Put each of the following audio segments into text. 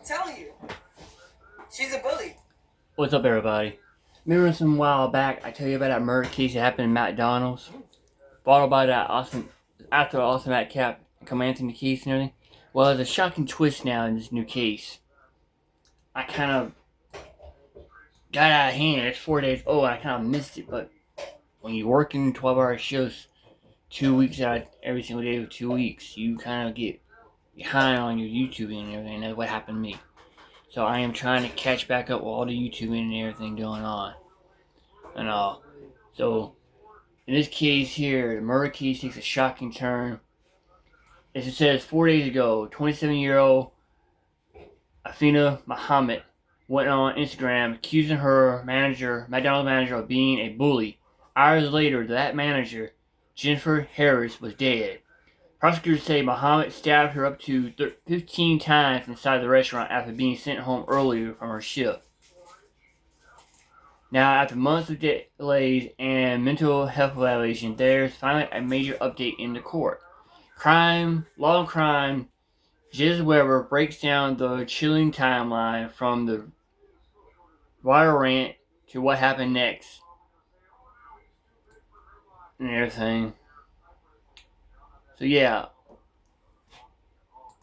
I'm telling you, she's a bully. What's up, everybody? Remember some while back I tell you about that murder case that happened in McDonald's? Followed by that after Austin Matt Cap commenting the case and everything? Well, there's a shocking twist now in this new case. I kind of got out of hand. It's 4 days old. I kind of missed it, but when you're working 12-hour shifts 2 weeks out every single day of 2 weeks, you kind of get behind on your YouTubing and everything. That's what happened to me. So I am trying to catch back up with all the YouTubing and everything going on. And all. So in this case here, the murder case takes a shocking turn. As it says, 4 days ago, 27-year-old Afina Muhammad went on Instagram accusing her McDonald's manager, of being a bully. Hours later, that manager, Jennifer Harris, was dead. Prosecutors say Muhammad stabbed her up to 15 times inside the restaurant after being sent home earlier from her shift. Now, after months of delays and mental health evaluation, there's finally a major update in the court. Law and Crime, Jiz Weber breaks down the chilling timeline from the viral rant to what happened next and everything. So yeah,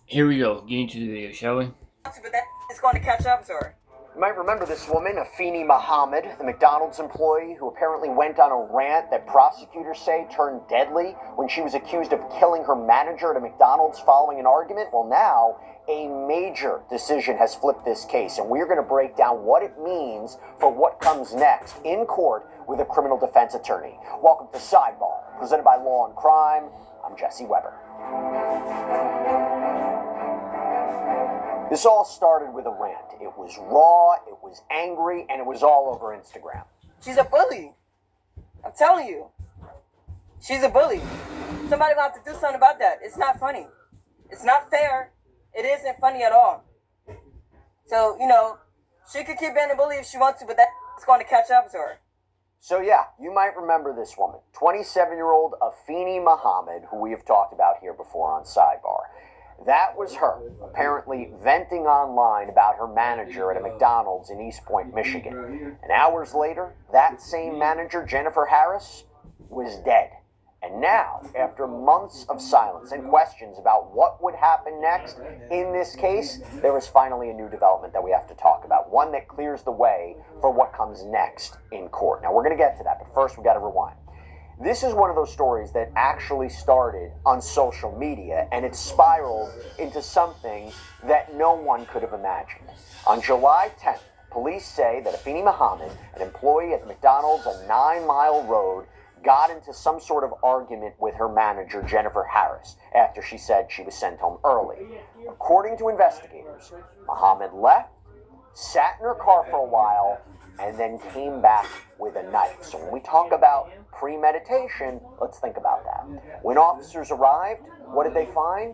here we go. Get into the video, shall we? But that is going to catch up to her. You might remember this woman, Afini Muhammad, the McDonald's employee who apparently went on a rant that prosecutors say turned deadly when she was accused of killing her manager at a McDonald's following an argument. Well, now a major decision has flipped this case, and we're going to break down what it means for what comes next in court with a criminal defense attorney. Welcome to Sidebar, presented by Law and Crime. I'm Jesse Weber. This all started with a rant. It was raw, it was angry, and it was all over Instagram. She's a bully. I'm telling you. She's a bully. Somebody will have to do something about that. It's not funny. It's not fair. It isn't funny at all. So, she could keep being a bully if she wants to, but that's going to catch up to her. So yeah, you might remember this woman, 27-year-old Afini Muhammad, who we have talked about here before on Sidebar. That was her, apparently venting online about her manager at a McDonald's in East Point, Michigan. And hours later, that same manager, Jennifer Harris, was dead. And now, after months of silence and questions about what would happen next in this case, there is finally a new development that we have to talk about, one that clears the way for what comes next in court. Now, we're going to get to that, but first we've got to rewind. This is one of those stories that actually started on social media, and it spiraled into something that no one could have imagined. On July 10th, police say that Afini Muhammad, an employee at McDonald's on 9 Mile Road, got into some sort of argument with her manager, Jennifer Harris, after she said she was sent home early. According to investigators, Muhammad left, sat in her car for a while, and then came back with a knife. So when we talk about premeditation, let's think about that. When officers arrived, what did they find?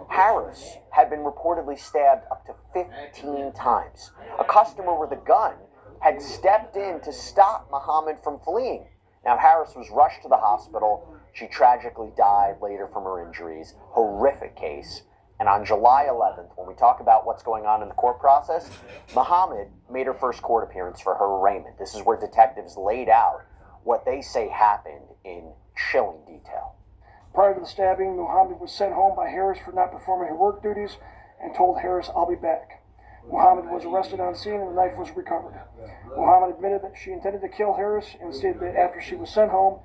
Harris had been reportedly stabbed up to 15 times. A customer with a gun had stepped in to stop Muhammad from fleeing. Now, Harris was rushed to the hospital. She tragically died later from her injuries. Horrific case. And on July 11th, when we talk about what's going on in the court process, Muhammad made her first court appearance for her arraignment. This is where detectives laid out what they say happened in chilling detail. Prior to the stabbing, Muhammad was sent home by Harris for not performing her work duties and told Harris, "I'll be back." Muhammad was arrested on scene and the knife was recovered. Muhammad admitted that she intended to kill Harris and stated that after she was sent home,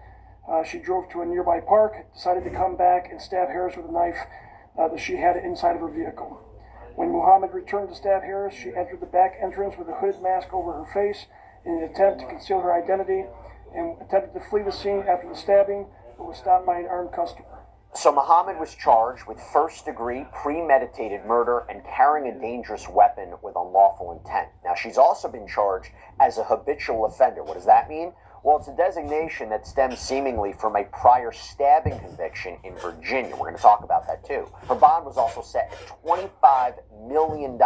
she drove to a nearby park, decided to come back and stab Harris with a knife that she had inside of her vehicle. When Muhammad returned to stab Harris, she entered the back entrance with a hooded mask over her face in an attempt to conceal her identity and attempted to flee the scene after the stabbing, but was stopped by an armed customer. So Muhammad was charged with first-degree premeditated murder and carrying a dangerous weapon with unlawful intent. Now, she's also been charged as a habitual offender. What does that mean? Well, it's a designation that stems seemingly from a prior stabbing conviction in Virginia. We're going to talk about that too. Her bond was also set at $25 million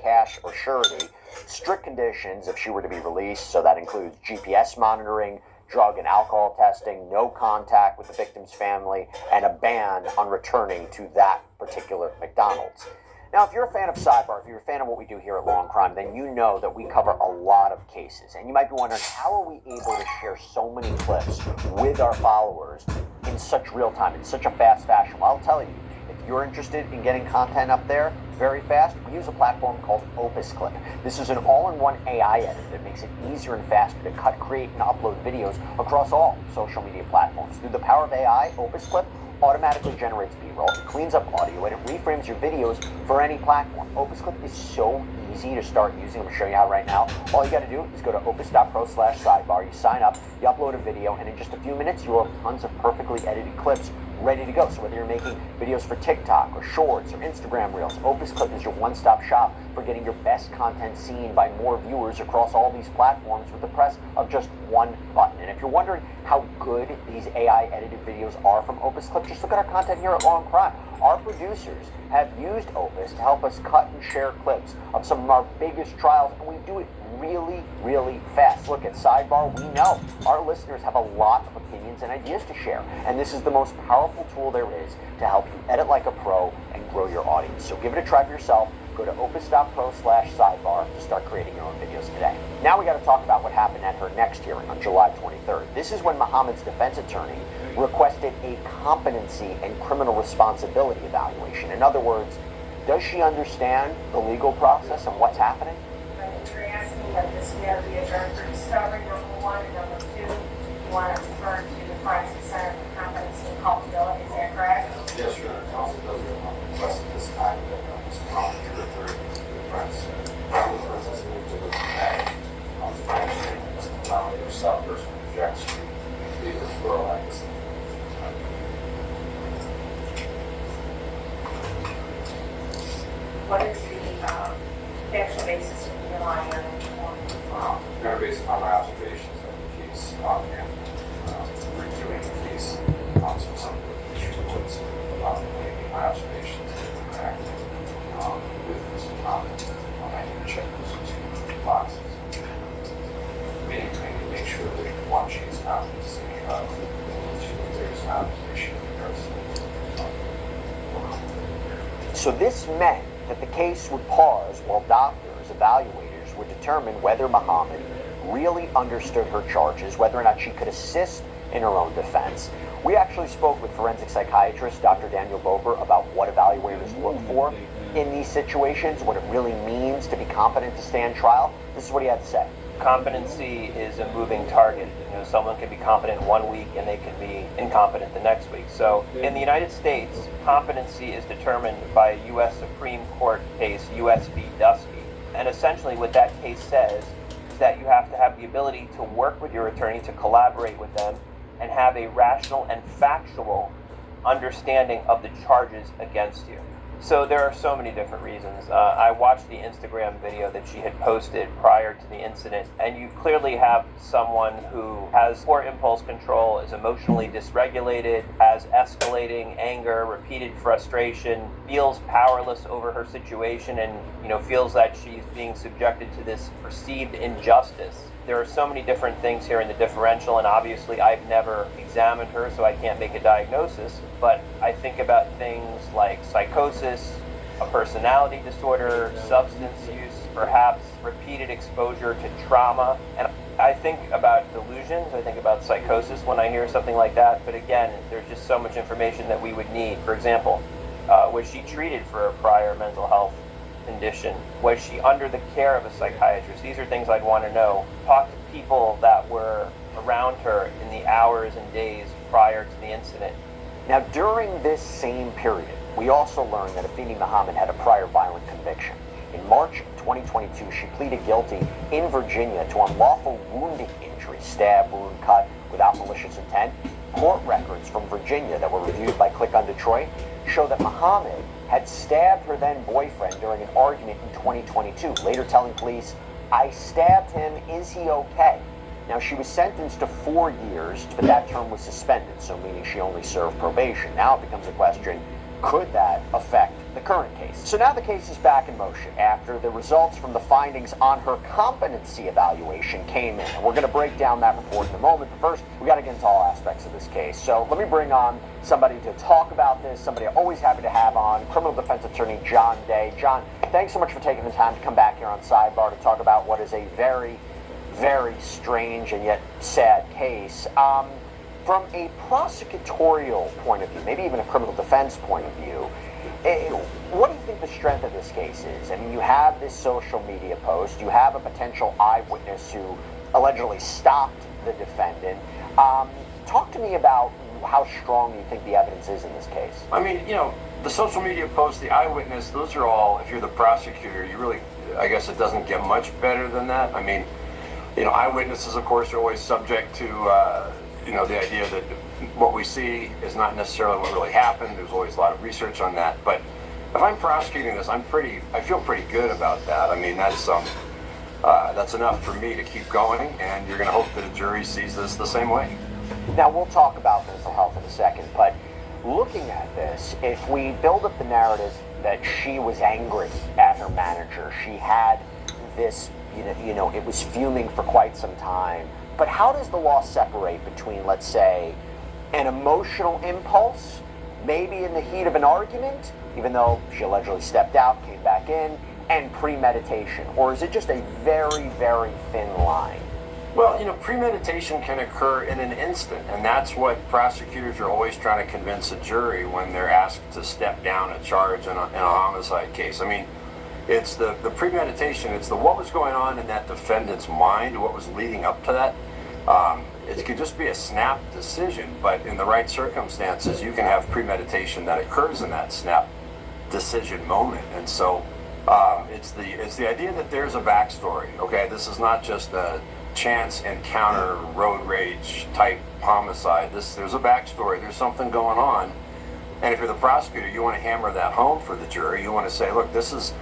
cash or surety. Strict conditions if she were to be released, so that includes GPS monitoring, drug and alcohol testing, no contact with the victim's family, and a ban on returning to that particular McDonald's. Now, if you're a fan of Sidebar, if you're a fan of what we do here at Law and Crime, then you know that we cover a lot of cases. And you might be wondering, how are we able to share so many clips with our followers in such real time, in such a fast fashion? Well, I'll tell you, if you're interested in getting content up there very fast, we use a platform called Opus Clip. This is an all-in-one AI editor that makes it easier and faster to cut, create, and upload videos across all social media platforms. Through the power of AI, Opus Clip automatically generates B-roll, it cleans up audio, and it reframes your videos for any platform. Opus Clip is so easy to start using. I'm going to show you how right now. All you got to do is go to opus.pro/sidebar. You sign up, you upload a video, and in just a few minutes, you'll have tons of perfectly edited clips ready to go. So whether you're making videos for TikTok or Shorts or Instagram Reels, Opus Clip is your one-stop shop for getting your best content seen by more viewers across all these platforms with the press of just one button. And if you're wondering how good these AI edited videos are from Opus Clip, just look at our content here at Law and Crime. Our producers have used Opus to help us cut and share clips of some of our biggest trials, and we do it really, really fast. Look, at Sidebar, we know our listeners have a lot of opinions and ideas to share, and this is the most powerful tool there is to help you edit like a pro and grow your audience. So give it a try for yourself. Go to opus.pro/sidebar to start creating your own videos today. Now we got to talk about what happened at her next hearing on July 23rd. This is when Muhammad's defense attorney requested a competency and criminal responsibility evaluation. In other words, does she understand the legal process and what's happening? You're asking that this matter be adjourned for discovery, number one, and number two, you want to refer to the forensic center for competency and culpability, is that correct? Yes, Your Honor. Counsel does request at this time that Ms. Muhammad be referred to the forensic center. This is to look back on the forensic statements and allow yourself person rejects the referral at this time. What is the factual basis of the relying on the referral? Your Honor, based upon my observations of the case and reviewing the case, specifically the issue reports, my observations of the fact with Mr. Muhammad, I need to check those two boxes. Meaning, I need to make sure that one, she is competency, and two, there is an observation in regards to So this meant that the case would pause while doctors, evaluators would determine whether Muhammad really understood her charges, whether or not she could assist in her own defense. We actually spoke with forensic psychiatrist Dr. Daniel Bober about what evaluators look for in these situations, what it really means to be competent to stand trial. This is what he had to say. Competency is a moving target. You know, someone can be competent one week and they can be incompetent the next week. So in the United States, competency is determined by a U.S. Supreme Court case, U.S. v. Dusky. And essentially what that case says is that you have to have the ability to work with your attorney, to collaborate with them, and have a rational and factual understanding of the charges against you. So there are so many different reasons. I watched the Instagram video that she had posted prior to the incident, and you clearly have someone who has poor impulse control, is emotionally dysregulated, has escalating anger, repeated frustration, feels powerless over her situation, and feels that she's being subjected to this perceived injustice. There are so many different things here in the differential, and obviously I've never examined her, so I can't make a diagnosis, but I think about things like psychosis, a personality disorder, substance use, perhaps repeated exposure to trauma, and I think about delusions, I think about psychosis when I hear something like that, but again, there's just so much information that we would need. For example, was she treated for a prior mental health condition? Was she under the care of a psychiatrist? These are things I'd want to know. Talk to people that were around her in the hours and days prior to the incident. Now, during this same period, we also learned that Afeni Muhammad had a prior violent conviction. In March of 2022, she pleaded guilty in Virginia to unlawful wounding injury, stab, wound, cut, without malicious intent. Court records from Virginia that were reviewed by Click on Detroit show that Muhammad had stabbed her then boyfriend during an argument in 2022, later telling police, "I stabbed him, is he okay?" Now, she was sentenced to 4 years, but that term was suspended, so meaning she only served probation. Now it becomes a question, could that affect the current case. So now the case is back in motion after the results from the findings on her competency evaluation came in. And we're going to break down that report in a moment, but first, we got to get into all aspects of this case. So let me bring on somebody to talk about this, somebody I'm always happy to have on, criminal defense attorney John Day. John, thanks so much for taking the time to come back here on Sidebar to talk about what is a very, very strange and yet sad case. From a prosecutorial point of view, maybe even a criminal defense point of view, what do you think the strength of this case is? I mean, you have this social media post, you have a potential eyewitness who allegedly stopped the defendant. Talk to me about how strong you think the evidence is in this case. I mean, the social media post, the eyewitness, those are all, if you're the prosecutor, you really, I guess it doesn't get much better than that. I mean, eyewitnesses, of course, are always subject to, the idea that what we see is not necessarily what really happened. There's always a lot of research on that. But if I'm prosecuting this, I feel pretty good about that. I mean, that's enough for me to keep going, and you're going to hope that a jury sees this the same way. Now, we'll talk about mental health in a second, but looking at this, if we build up the narrative that she was angry at her manager, she had this, it was fuming for quite some time. But how does the law separate between, let's say, an emotional impulse, maybe in the heat of an argument, even though she allegedly stepped out, came back in, and premeditation? Or is it just a very, very thin line? Well, premeditation can occur in an instant, and that's what prosecutors are always trying to convince a jury when they're asked to step down a charge in a homicide case. I mean, it's the premeditation, it's the what was going on in that defendant's mind, what was leading up to that. It could just be a snap decision, but in the right circumstances, you can have premeditation that occurs in that snap decision moment. And so it's the idea that there's a backstory. Okay, this is not just a chance encounter, road rage type homicide. There's a backstory. There's something going on. And if you're the prosecutor, you want to hammer that home for the jury. You want to say, look, this is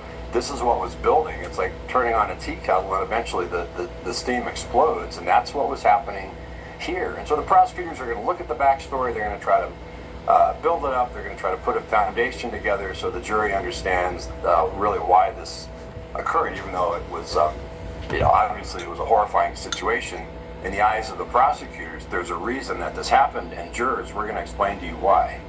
what was building. It's like turning on a tea kettle and eventually the steam explodes, and that's what was happening here. And so the prosecutors are going to look at the backstory, they're going to try to build it up, they're going to try to put a foundation together so the jury understands really why this occurred, even though it was, obviously it was a horrifying situation. In the eyes of the prosecutors, there's a reason that this happened, and jurors, we're going to explain to you why.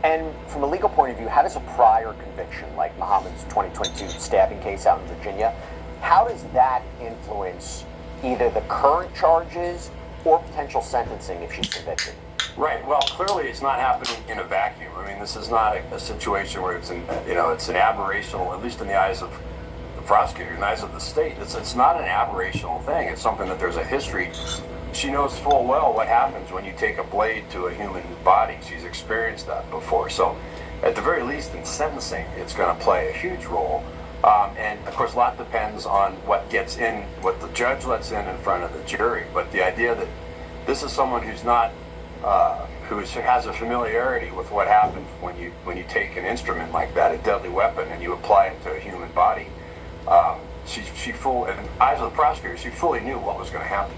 And from a legal point of view, how does a prior conviction, like Muhammad's 2022 stabbing case out in Virginia, how does that influence either the current charges or potential sentencing if she's convicted? Right. Well, clearly it's not happening in a vacuum. I mean, this is not a situation where it's an aberrational, at least in the eyes of the prosecutor, in the eyes of the state. It's not an aberrational thing. It's something that there's a history. She knows full well what happens when you take a blade to a human body. She's experienced that before. So at the very least in sentencing, it's going to play a huge role. And of course, a lot depends on what gets in, what the judge lets in front of the jury. But the idea that this is someone who's not, who has a familiarity with what happens when you take an instrument like that, a deadly weapon, and you apply it to a human body, in the eyes of the prosecutor, she fully knew what was going to happen.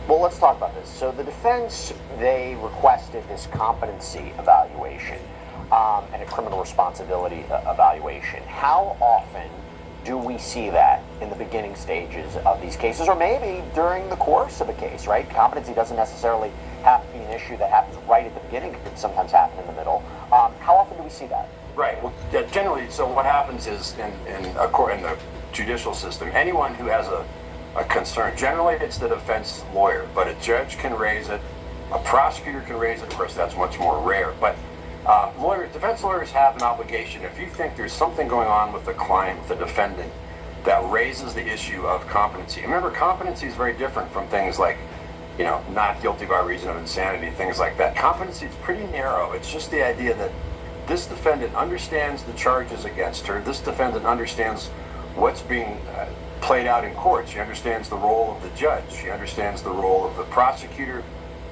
Well, let's talk about this. So the defense, they requested this competency evaluation and a criminal responsibility evaluation. How often do we see that in the beginning stages of these cases, or maybe during the course of a case, right? Competency doesn't necessarily have to be an issue that happens right at the beginning. It can sometimes happen in the middle. How often do we see that? Right. Well, generally, so what happens is in the judicial system, anyone who has a concern, generally it's the defense lawyer, but a judge can raise it, a prosecutor can raise it. Of course, that's much more rare, but defense lawyers have an obligation. If you think there's something going on with the client, with the defendant, that raises the issue of competency. Remember, competency is very different from things like, not guilty by reason of insanity, things like that. Competency is pretty narrow. It's just the idea that this defendant understands the charges against her. This defendant understands what's being played out in court. She understands the role of the judge. She understands the role of the prosecutor.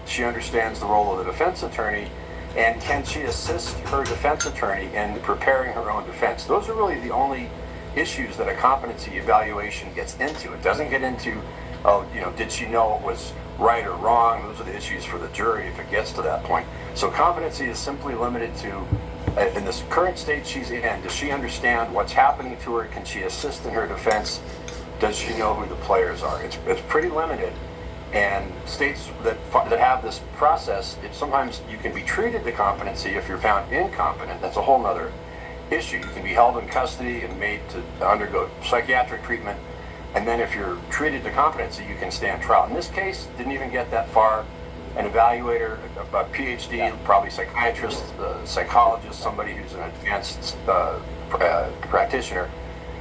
She understands the role of the defense attorney. And can she assist her defense attorney in preparing her own defense? Those are really the only issues that a competency evaluation gets into. It doesn't get into, did she know it was right or wrong? Those are the issues for the jury if it gets to that point. So competency is simply limited to in this current state she's in, does she understand what's happening to her? Can she assist in her defense? Does she know who the players are? It's pretty limited. And states that have this process, sometimes you can be treated to competency if you're found incompetent. That's a whole other issue. You can be held in custody and made to undergo psychiatric treatment. And then if you're treated to competency, you can stand trial. In this case, didn't even get that far. An evaluator, a PhD, probably psychiatrist, psychologist, somebody who's an advanced practitioner,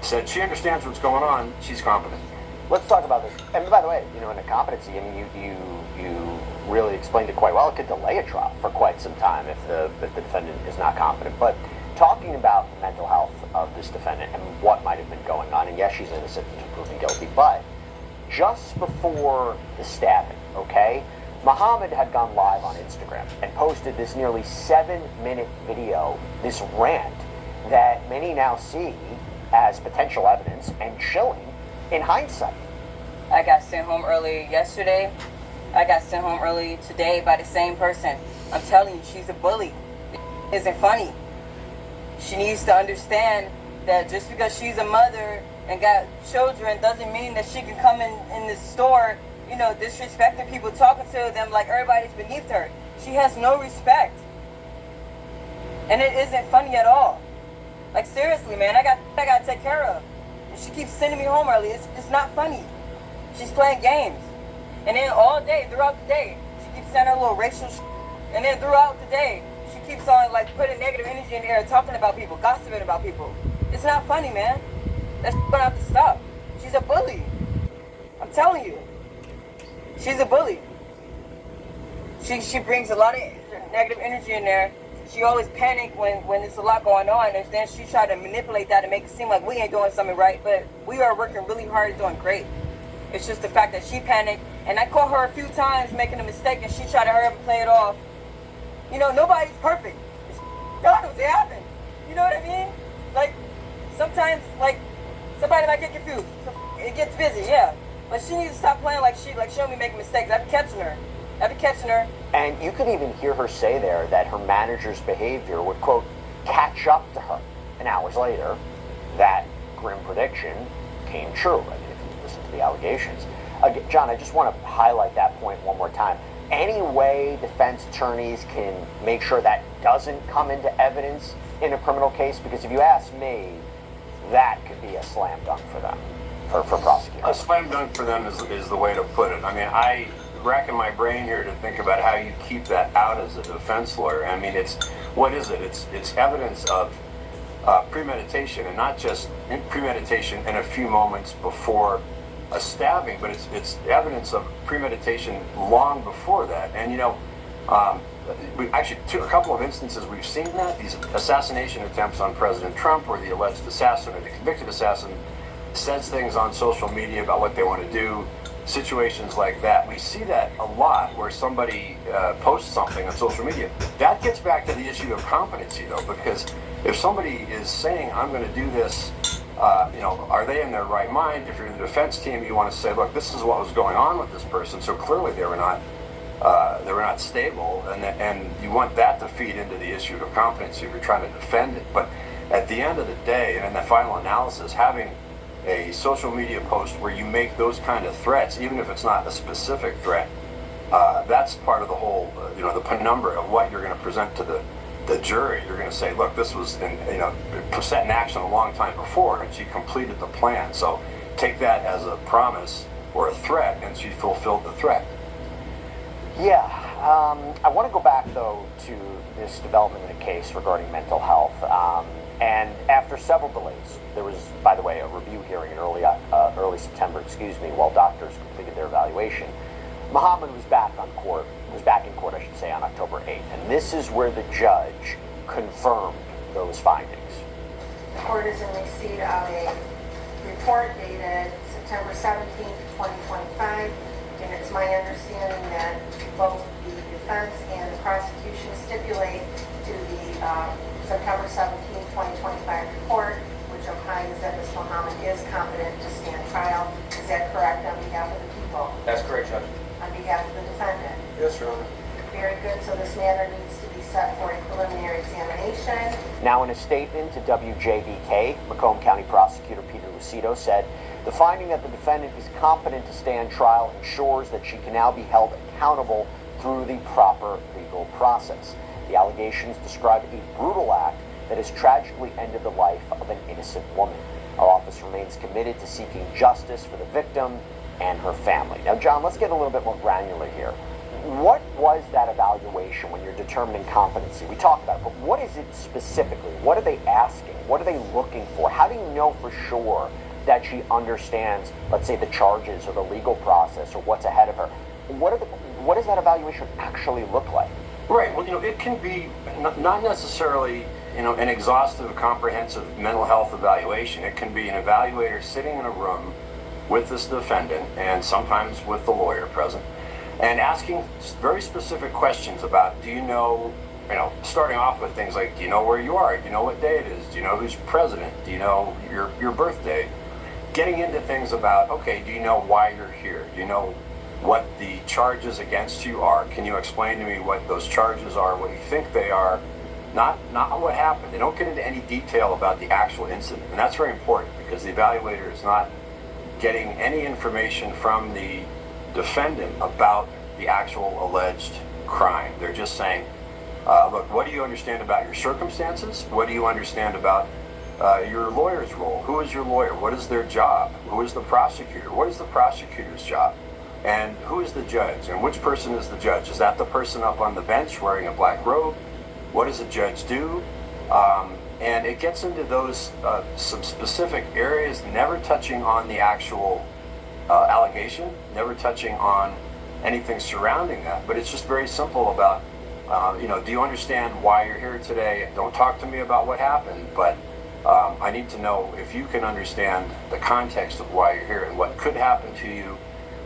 said she understands what's going on. She's competent. Let's talk about this. And by the way, in a competency, I mean, you really explained it quite well. It could delay a trial for quite some time if the defendant is not competent. But talking about the mental health of this defendant and what might have been going on, and yes, she's innocent until proven guilty, but just before the stabbing, okay, Muhammad had gone live on Instagram and posted this nearly 7-minute video, this rant that many now see as potential evidence and chilling in hindsight. I got sent home early yesterday. I got sent home early today by the same person. I'm telling you, she's a bully. It isn't funny. She needs to understand that just because she's a mother and got children doesn't mean that she can come in the store, disrespecting people, talking to them like everybody's beneath her. She has no respect. And it isn't funny at all. Like, seriously, man, I got to take care of. And she keeps sending me home early. It's not funny. She's playing games. And then all day, throughout the day, she keeps sending her little racial shit. And then throughout the day, she keeps on, like, putting negative energy in the air, talking about people, gossiping about people. It's not funny, man. That's gonna have to stop. She's a bully. I'm telling you. She's a bully. She brings a lot of negative energy in there. She always panic when there's a lot going on, and then she try to manipulate that and make it seem like we ain't doing something right, but we are working really hard and doing great. It's just the fact that she panicked, and I caught her a few times making a mistake, and she tried to hurry up and play it off. Nobody's perfect. It's McDonald's, it happens. You know what I mean? Like, sometimes, like, somebody might get confused. It gets busy, yeah. But she needs to stop playing like she don't be making mistakes. I be catching her. And you could even hear her say there that her manager's behavior would, quote, catch up to her. And hours later, that grim prediction came true. I mean, if you listen to the allegations. John, I just want to highlight that point one more time. Any way defense attorneys can make sure that doesn't come into evidence in a criminal case? Because if you ask me, that could be a slam dunk for them, for prosecutors. A slam dunk for them is the way to put it. I mean, I racking my brain here to think about how you keep that out as a defense lawyer. I mean, what is it? It's evidence of premeditation, and not just premeditation in a few moments before a stabbing, but it's evidence of premeditation long before that. And we actually took a couple of instances we've seen that, these assassination attempts on President Trump, where the alleged assassin or the convicted assassin says things on social media about what they want to do, situations like that. We see that a lot where somebody posts something on social media. That gets back to the issue of competency, though, because if somebody is saying, I'm going to do this, are they in their right mind? If you're in the defense team, you want to say, look, this is what was going on with this person, so clearly they were not stable, and you want that to feed into the issue of competency if you're trying to defend it. But at the end of the day, and in the final analysis, having a social media post where you make those kind of threats, even if it's not a specific threat, that's part of the whole, the penumbra of what you're going to present to the jury. You're going to say, look, this was set in action a long time before, and she completed the plan. So take that as a promise or a threat, and she fulfilled the threat. Yeah, I want to go back, though, to this development in the case regarding mental health. And after several delays, there was, by the way, a review hearing in early September, while doctors completed their evaluation. Muhammad was back in court, on October 8th. And this is where the judge confirmed those findings. The court is in receipt of a report dated September 17th, 2025. And it's my understanding that both the defense and the prosecution stipulate to the September 17th, 2025 report, which opines that Ms. Muhammad is competent to stand trial. Is that correct on behalf of the people? That's correct, Judge. On behalf of the defendant? Yes, Your Honor. Very good. So this matter needs to be set for a preliminary examination. Now, in a statement to WJBK, Macomb County Prosecutor Peter Lucido said, "The finding that the defendant is competent to stand trial ensures that she can now be held accountable through the proper legal process. The allegations describe a brutal act that has tragically ended the life of an innocent woman. Our office remains committed to seeking justice for the victim and her family." Now, John, let's get a little bit more granular here. What was that evaluation when you're determining competency? We talked about it, but what is it specifically? What are they asking? What are they looking for? How do you know for sure that she understands, let's say, the charges or the legal process or what's ahead of her? What does that evaluation actually look like? Right. Well, it can be not necessarily, an exhaustive, comprehensive mental health evaluation. It can be an evaluator sitting in a room with this defendant and sometimes with the lawyer present and asking very specific questions about, do you know, starting off with things like, do you know where you are? Do you know what day it is? Do you know who's president? Do you know your birthday? Getting into things about, okay, do you know why you're here? Do you know what the charges against you are? Can you explain to me what those charges are, what you think they are, not what happened? They don't get into any detail about the actual incident, and that's very important because the evaluator is not getting any information from the defendant about the actual alleged crime. They're just saying, look, what do you understand about your circumstances? What do you understand about your lawyer's role? Who is your lawyer? What is their job? Who is the prosecutor? What is the prosecutor's job? And who is the judge? And which person is the judge? Is that the person up on the bench wearing a black robe? What does a judge do? And it gets into those some specific areas, never touching on the actual allegation, never touching on anything surrounding that. But it's just very simple about, do you understand why you're here today? Don't talk to me about what happened, but I need to know if you can understand the context of why you're here and what could happen to you.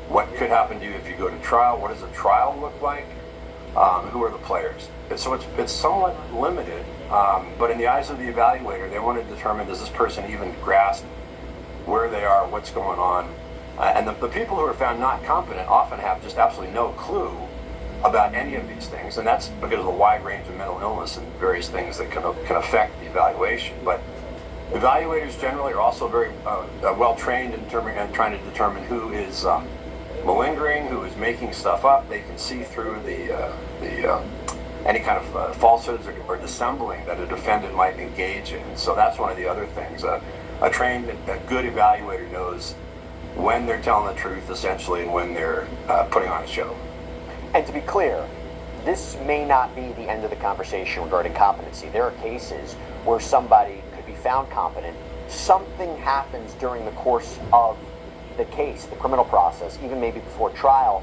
What could happen to you if you go to trial? What does a trial look like? Who are the players? So it's somewhat limited, but in the eyes of the evaluator, they want to determine, does this person even grasp where they are, what's going on? And the people who are found not competent often have just absolutely no clue about any of these things, and that's because of the wide range of mental illness and various things that can affect the evaluation. But evaluators generally are also very well trained in trying to determine who is malingering, who is making stuff up. They can see through any kind of falsehoods or dissembling that a defendant might engage in. And so that's one of the other things. A good evaluator knows when they're telling the truth, essentially, and when they're putting on a show. And to be clear, this may not be the end of the conversation regarding competency. There are cases where somebody could be found competent. Something happens during the course of the case, the criminal process, even maybe before trial,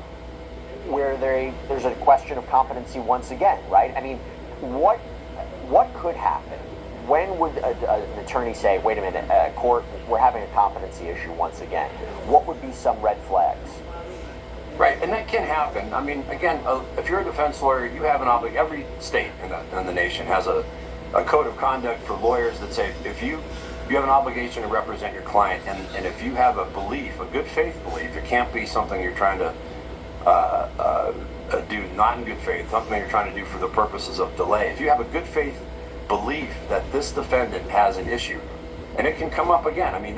where there's a question of competency once again, right? I mean, what could happen? When would an attorney say, wait a minute, court, we're having a competency issue once again? What would be some red flags? Right, and that can happen. I mean, again, if you're a defense lawyer, you have an obligation. Every state in the nation has a code of conduct for lawyers that say if you have an obligation to represent your client, and if you have a belief, a good faith belief, it can't be something you're trying to do not in good faith, something you're trying to do for the purposes of delay. If you have a good faith belief that this defendant has an issue, and it can come up again. I mean,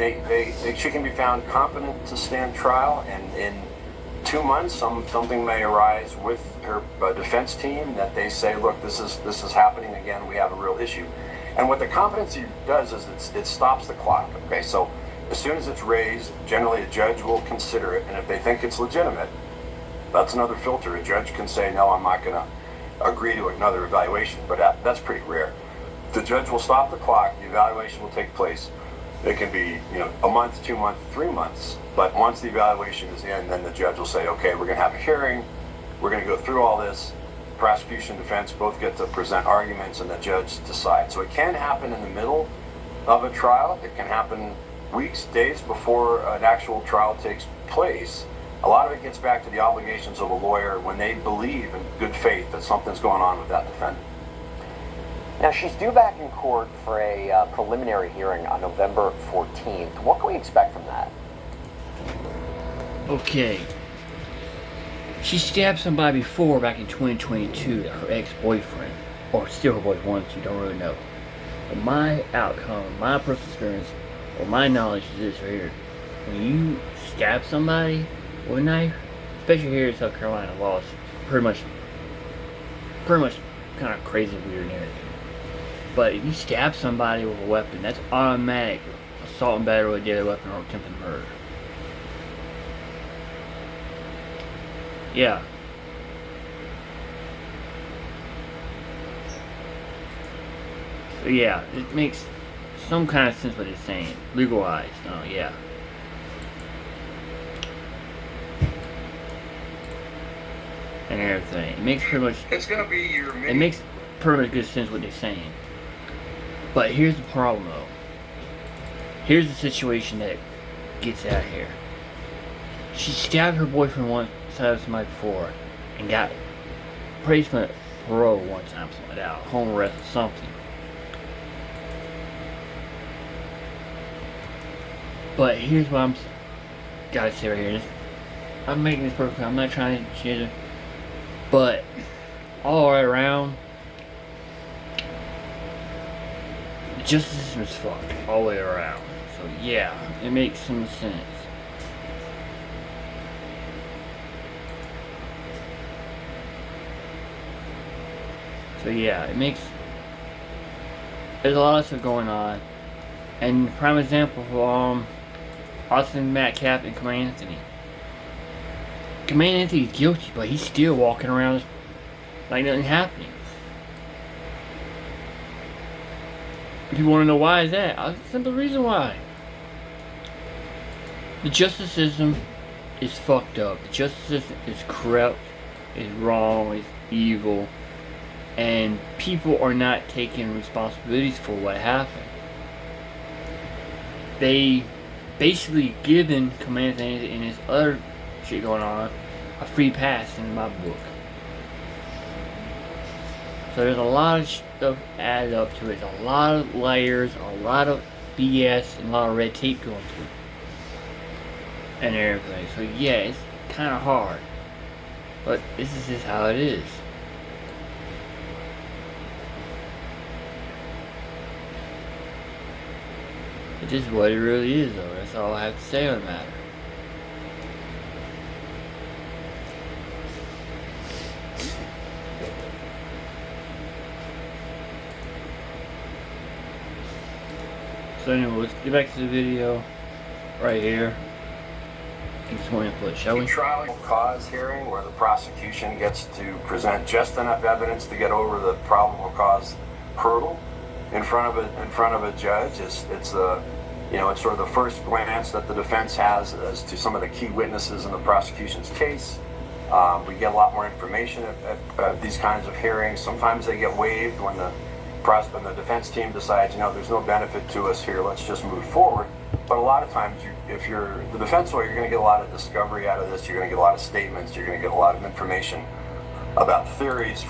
she can be found competent to stand trial, and in 2 months, something may arise with her defense team that they say, look, this is happening again. We have a real issue. And what the competency does is it stops the clock. Okay, so as soon as it's raised, generally a judge will consider it, and if they think it's legitimate, that's another filter. A judge can say, no, I'm not going to agree to another evaluation, but that's pretty rare. The judge will stop the clock. The evaluation will take place. It can be, a month, 2 months, 3 months. But once the evaluation is in, then the judge will say, okay, we're going to have a hearing. We're going to go through all this. Prosecution, defense both get to present arguments, and the judge decides. So it can happen in the middle of a trial. It can happen weeks, days before an actual trial takes place. A lot of it gets back to the obligations of a lawyer when they believe in good faith that something's going on with that defendant. Now, she's due back in court for a preliminary hearing on November 14th. What can we expect from that? Okay. She stabbed somebody before back in 2022, her ex-boyfriend. or steal her boy's wants, you don't really know. But my outcome, my personal experience, or my knowledge is this right here. When you stab somebody with a knife, especially here in South Carolina, law is pretty much kind of crazy weird and everything. But if you stab somebody with a weapon, that's automatic assault and battery with a deadly weapon or attempted murder. Yeah. So yeah, it makes some kind of sense what it's saying. Legalized. Oh yeah. And everything. It makes pretty much. It's gonna be your. It makes pretty much good sense what they're saying. But here's the problem though. Here's the situation that gets out here. She stabbed her boyfriend once, stabbed somebody before, and got placement parole one time, something like that, home arrest or something. But here's what I'm gotta say right here. I'm making this perfect. I'm not trying to change it. But all the way around, the justice system is fucked all the way around. So yeah, it makes some sense. So yeah, it makes. There's a lot of stuff going on, and prime example for Austin Metcalf and Command Anthony. Command Anthony's guilty, but he's still walking around like nothing happening. People want to know why is that? A simple reason why. The justice system is fucked up. The justice system is corrupt, is wrong, is evil, and people are not taking responsibilities for what happened. They basically given Command Anthony and his other shit going on a free pass in my book. So there's a lot of stuff added up to it. There's a lot of layers, a lot of BS, and a lot of red tape going through and everything. So yeah, it's kind of hard, but this is just how it is. It's just what it really is, though. That's all I have to say on the matter. So anyway, let's get back to the video right here. Get some more input, shall we? Trial cause hearing where the prosecution gets to present just enough evidence to get over the probable cause hurdle in front of a judge. It's sort of the first glance that the defense has as to some of the key witnesses in the prosecution's case. We get a lot more information at these kinds of hearings. Sometimes they get waived when the defense team decides, there's no benefit to us here, let's just move forward. But a lot of times, if you're the defense lawyer, you're going to get a lot of discovery out of this. You're going to get a lot of statements. You're going to get a lot of information about theories